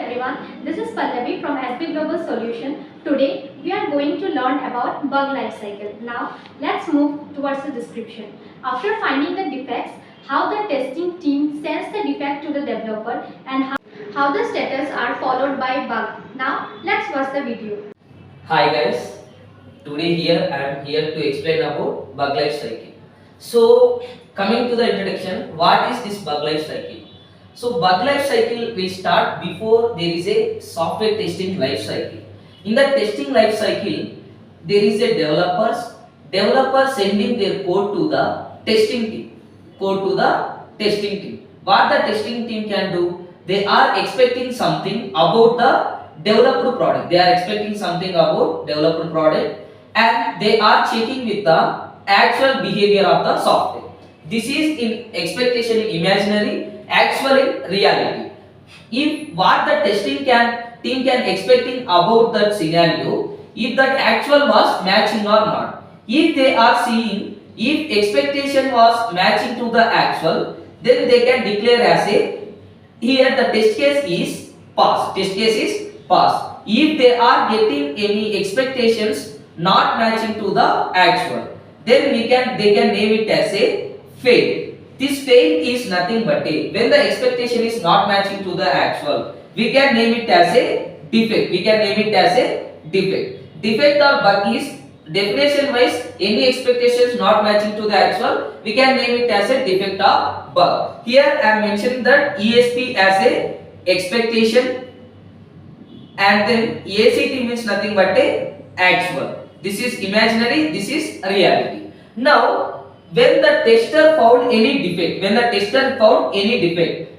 everyone, this is Pallavi from SB Global Solution. Today we are going to learn about bug life cycle. Now let's move towards the description. After finding the defects, how the testing team sends the defect to the developer and how the status are followed by bug. Now let's watch the video. Hi guys, today here I am here to explain about bug life cycle. So coming to the introduction, what is this bug life cycle? So bug life cycle will start before there is a software testing life cycle. In the testing life cycle, there is a developer sending their code to the testing team. What the testing team can do? They are expecting something about the developed product. And they are checking with the actual behavior of the software. This is in expectation in imaginary, actual in reality. If what the testing team can expecting about that scenario, if that actual was matching or not. If they are seeing if expectation was matching to the actual, then they can declare as a here the test case is passed. If they are getting any expectations not matching to the actual, then they can name it as a fail. This fail is nothing but a when the expectation is not matching to the actual, we can name it as a defect. Defect or bug is definition wise any expectations not matching to the actual, we can name it as a defect or bug. Here I am mentioning that ESP as a expectation and then ACT means nothing but a actual. This is imaginary, this is reality. Now when the tester found any defect,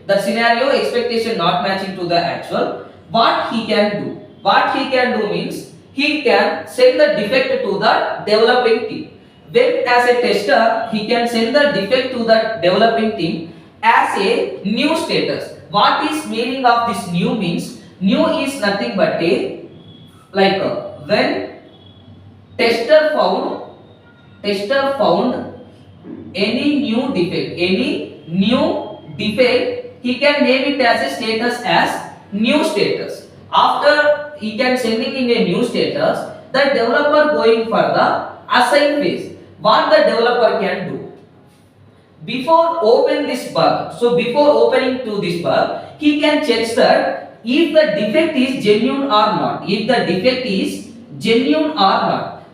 the scenario expectation not matching to the actual, what he can do means he can send the defect to the developing team. When as a tester he can send the defect to the developing team as a new status. What is meaning of this new means? New is nothing but a when tester found any new defect, he can name it as a status as new status. After he can sending in a new status, the developer going for the assign phase. What the developer can do? Before opening to this bug, he can check that if the defect is genuine or not.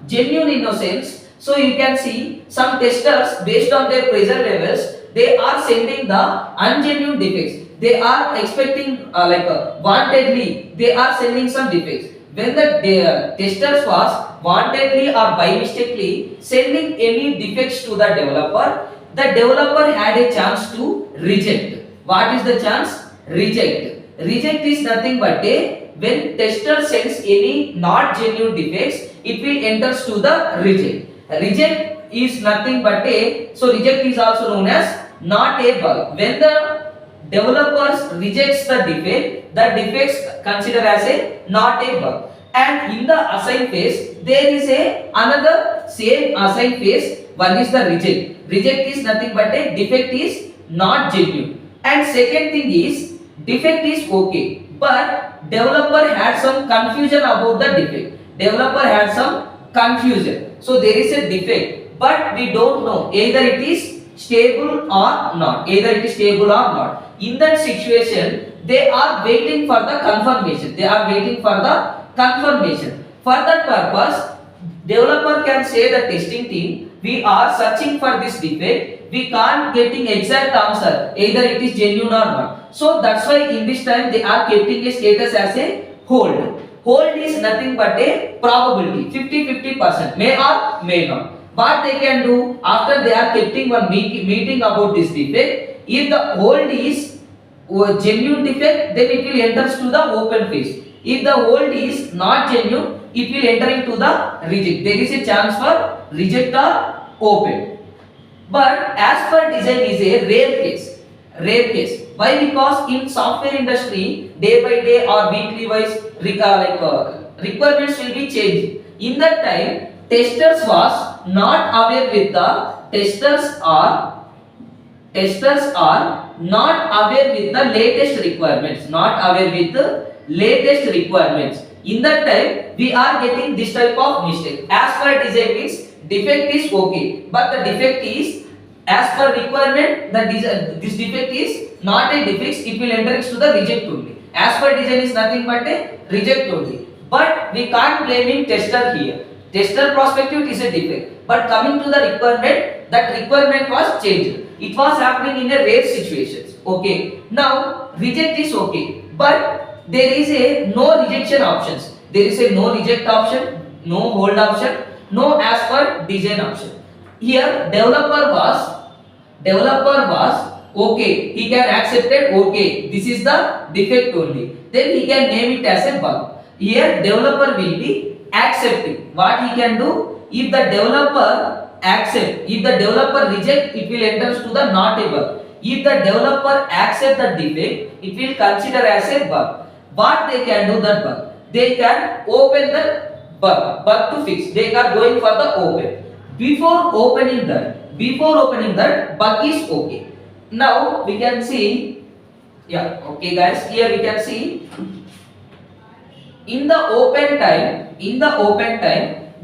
Genuine in a sense. So you can see some testers based on their pressure levels, they are sending the ungenuine defects. They are expecting wantedly, they are sending some defects. When the testers was wantedly or by mistakenly sending any defects to the developer had a chance to reject. What is the chance? Reject. Reject is nothing but a when tester sends any not genuine defects, it will enters to the reject. Reject is nothing but reject is also known as not a bug. When the developers rejects the defects consider as a not a bug. And in the assign phase, there is another same assign phase. One is the reject. Reject is nothing but a defect is not genuine. And second thing is defect is okay, but developer had some confusion about the defect. So there is a defect, but we don't know either it is stable or not. In that situation, they are waiting for the confirmation. For that purpose, developer can say the testing team, we are searching for this defect. We can't getting exact answer either it is genuine or not. So that's why in this time they are keeping a status as a hold. Hold is nothing but a probability, 50-50%, may or may not. What they can do after they are keeping one meeting about this defect, if the hold is genuine defect, then it will enter to the open phase. If the hold is not genuine, it will enter into the reject. There is a chance for reject or open. But as per design is a rare case. Why? Because in software industry, day by day or weekly wise requirements will be changing. In that time, testers was not aware with the testers are not aware with the latest requirements. latest requirements. In that time, we are getting this type of mistake. As per design means defect is okay, but the defect is as per requirement. This defect is not a defect. It will enter into the reject only. As per design is nothing but a reject only. But we can't blaming tester here. Tester perspective is a defect, but coming to the requirement, that requirement was changed. It was happening in a rare situations. Okay. Now reject is okay, but there is a no rejection options. There is a no reject option, no hold option, no as per design option. Here developer was okay. He can accept it. Okay, this is the defect only. Then he can name it as a bug. Here developer will be accepting. What he can do, if the developer accept, if the developer reject, it will enter to the not a bug. If the developer accept the defect, it will consider as a bug. What they can do that bug? They can open the bug to fix. They are going for the open. Before opening that bug is okay. Now we can see, yeah, okay guys, here we can see in the open time,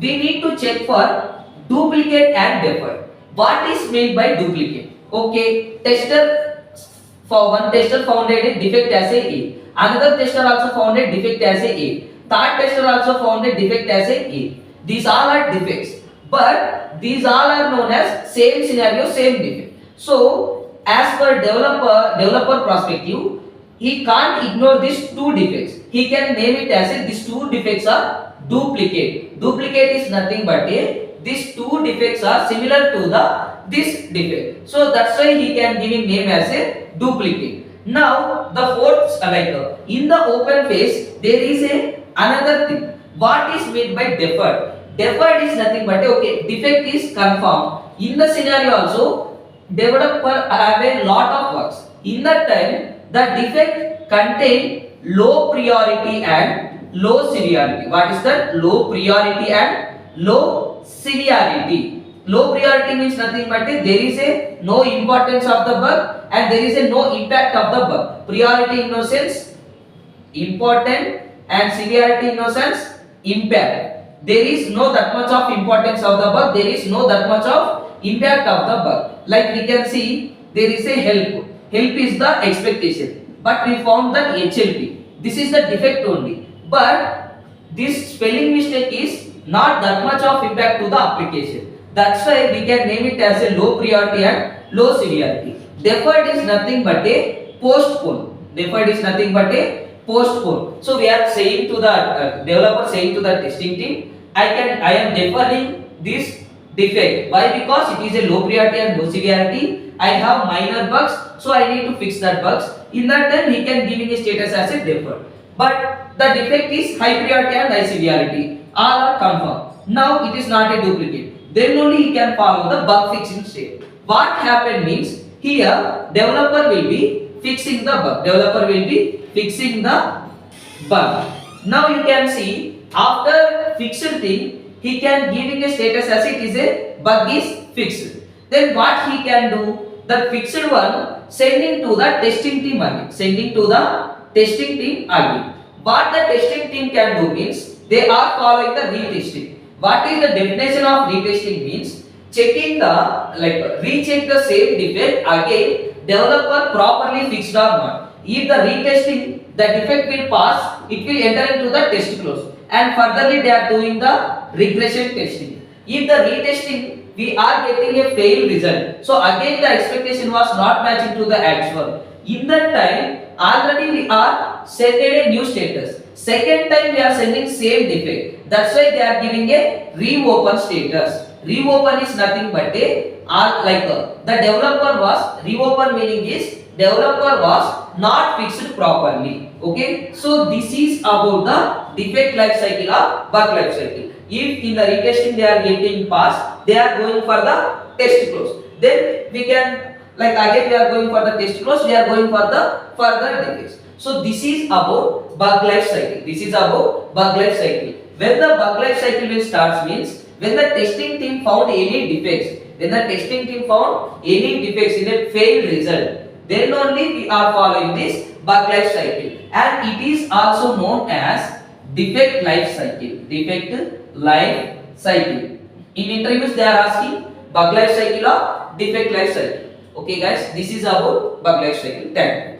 we need to check for duplicate and deferred. What is meant by duplicate? Okay, one tester found a defect as a. Another tester also found a defect as a. Third tester also found a defect as a. These all are defects, but these all are known as same scenario, same defect. So, as per developer perspective, he can't ignore these two defects. He can name it as a, these two defects are duplicate. Duplicate is nothing but a, these two defects are similar to this defect. So that's why he can give a name as a duplicate. Now the fourth, in the open phase, there is another thing. What is meant by deferred? Deferred is nothing but okay, defect is confirmed. In the scenario also, developer have a lot of works. In that time, the defect contain low priority and low severity. What is that? Low priority and low severity. Low priority means nothing but there is a no importance of the bug and there is a no impact of the bug. Priority in no sense important and severity in no sense impact. There is no that much of importance of the bug. There is no that much of impact of the bug. Like we can see, there is a help. Help is the expectation, but we found that HLP. This is the defect only. But this spelling mistake is not that much of impact to the application. That's why we can name it as a low priority and low severity. Deferred is nothing but a postpone. Deferred is nothing but a postpone. So we are saying to the developer, saying to the testing team, I am deferring this defect. Why? Because it is a low priority and low severity. I have minor bugs, so I need to fix that bugs. In that time, he can give me a status as a deferred. But the defect is high priority and high severity. All are confirmed. Now it is not a duplicate. Then only he can follow the bug fixing step. What happened means here developer will be fixing the bug. Developer will be fixing the bug. Now you can see after fixed thing, he can giving a status as it is a bug is fixed. Then what he can do? The fixed one sending to the testing team again. Sending to the testing team again. What the testing team can do means they are following the retesting. What is the definition of retesting means? Checking the recheck the same defect again. Developer properly fixed or not. If the retesting the defect will pass, it will enter into the test close. And furtherly they are doing the regression testing. If the retesting we are getting a failed result. So again the expectation was not matching to the actual. In that time already we are sending a new status. Second time we are sending same defect. That's why they are giving a reopen status. Reopen is nothing but the developer was reopen meaning is developer was not fixed properly. Okay, so this is about the defect life cycle or bug life cycle. If in the retesting they are getting passed, they are going for the test close. Then we can again we are going for the test close. We are going for the further defects. So this is about bug life cycle. This is about bug life cycle. When the bug life cycle will start means when the testing team found any defects. When the testing team found any defects in a failed result, then only we are following this bug life cycle, and it is also known as defect life cycle. Defect life cycle. In interviews they are asking bug life cycle or defect life cycle. Okay guys, this is about bug life cycle. Thank you.